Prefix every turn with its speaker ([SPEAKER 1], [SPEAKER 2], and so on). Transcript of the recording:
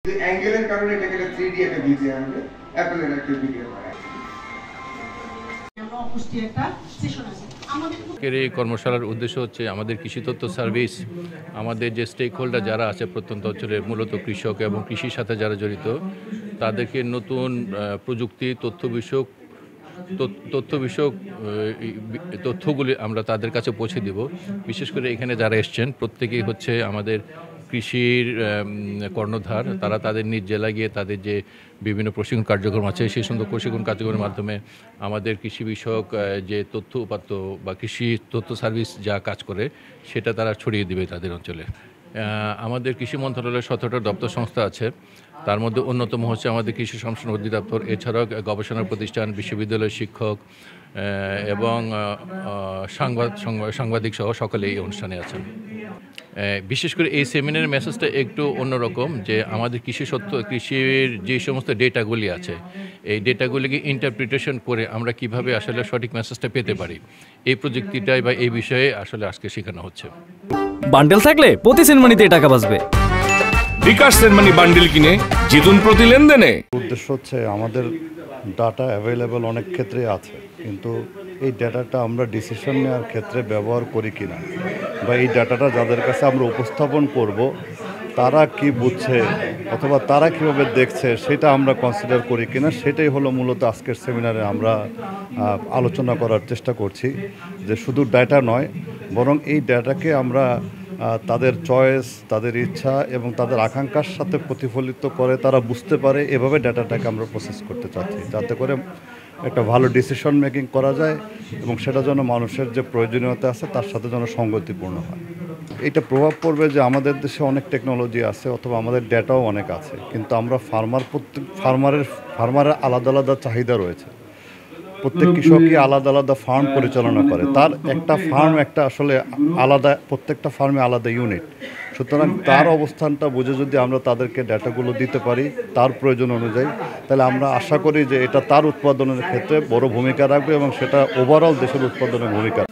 [SPEAKER 1] অ্যাঙ্গেলের কারণে এটাকে 3D একটা ভিডিও আনবে, অ্যাপেলের একটা ভিডিও বানায়।
[SPEAKER 2] এই কর্মশালার উদ্দেশ্য হচ্ছে আমাদের কৃষি তথ্য সার্ভিস, আমাদের যে স্টেক হোল্ডার যারা আছে প্রত্যন্ত অঞ্চলের মূলত কৃষক এবং কৃষির সাথে যারা জড়িত তাদেরকে নতুন প্রযুক্তি তথ্য বিষয়ক তথ্যগুলি আমরা তাদের কাছে পৌঁছে দেব। বিশেষ করে এখানে যারা এসছেন প্রত্যেকেই হচ্ছে আমাদের কৃষির কর্ণধার। তারা তাদের নিজ জেলায় গিয়ে তাদের যে বিভিন্ন প্রশিক্ষণ কার্যক্রম আছে সেই সুন্দর প্রশিক্ষণ কার্যক্রমের মাধ্যমে আমাদের কৃষি বিষয়ক যে তথ্য উপাত্ত বা কৃষি তথ্য সার্ভিস যা কাজ করে সেটা তারা ছড়িয়ে দেবে তাদের অঞ্চলে। আমাদের কৃষি মন্ত্রণালয়ের 17টা দপ্তর সংস্থা আছে, তার মধ্যে অন্যতম হচ্ছে আমাদের কৃষি সম্প্রসারণ অধিদপ্তর। এছাড়াও গবেষণা প্রতিষ্ঠান, বিশ্ববিদ্যালয়ের শিক্ষক এবং সাংবাদিক সহ সকলে এই অনুষ্ঠানে আছেন। বিশেষ করে এই সেমিনারের মেসেজটা একটু অন্যরকম, যে আমাদের কৃষির যে সমস্ত ডেটাগুলি আছে এই ডেটাগুলিকে ইন্টারপ্রিটেশন করে আমরা কিভাবে আসলে সঠিক মেসেজটা পেতে পারি, এই প্রযুক্তিটাই বা এই বিষয়ে আসলে আজকে শেখানো হচ্ছে।
[SPEAKER 3] বান্ডেল থাকলে প্রতি সেনমানিতে টাকা বাঁচবে।
[SPEAKER 4] বিকাশ সেনমানি বান্ডেল কিনে জিতুন প্রতি লেনদেনে।
[SPEAKER 5] উদ্দেশ্য হচ্ছে আমাদের ডাটা অ্যাভেলেবল অনেক ক্ষেত্রে আছে, কিন্তু এই ডাটাটা আমরা ডিসিশন নেওয়ার ক্ষেত্রে ব্যবহার করি কিনা, বা এই ডাটাটা যাদের কাছে আমরা উপস্থাপন করব তারা কি বুঝছে অথবা তারা কীভাবে দেখছে সেটা আমরা কনসিডার করি কিনা, সেটাই হলো মূলত আজকের সেমিনারে আমরা আলোচনা করার চেষ্টা করছি। যে শুধু ডাটা নয়, বরং এই ডাটাকে আমরা তাদের চয়েস, তাদের ইচ্ছা এবং তাদের আকাঙ্ক্ষার সাথে প্রতিফলিত করে তারা বুঝতে পারে, এভাবে ডাটাটাকে আমরা প্রসেস করতে চাচ্ছি, যাতে করে একটা ভালো ডিসিশন মেকিং করা যায় এবং সেটা যেন মানুষের যে প্রয়োজনীয়তা আছে তার সাথে যেন সঙ্গতিপূর্ণ হয়। এটা প্রভাব পড়বে যে আমাদের দেশে অনেক টেকনোলজি আছে অথবা আমাদের ডেটাও অনেক আছে, কিন্তু আমরা ফার্মারের আলাদা আলাদা চাহিদা রয়েছে। প্রত্যেক কৃষকই আলাদা আলাদা ফার্ম পরিচালনা করে, তার একটা ফার্ম একটা আসলে আলাদা, প্রত্যেকটা ফার্মে আলাদা ইউনিট। সুতরাং তার অবস্থানটা বুঝে যদি আমরা তাদেরকে ডেটাগুলো দিতে পারি তার প্রয়োজন অনুযায়ী, তাহলে আমরা আশা করি যে এটা তার উৎপাদনের ক্ষেত্রে বড় ভূমিকা রাখবে এবং সেটা ওভারঅল দেশের উৎপাদনের ভূমিকা।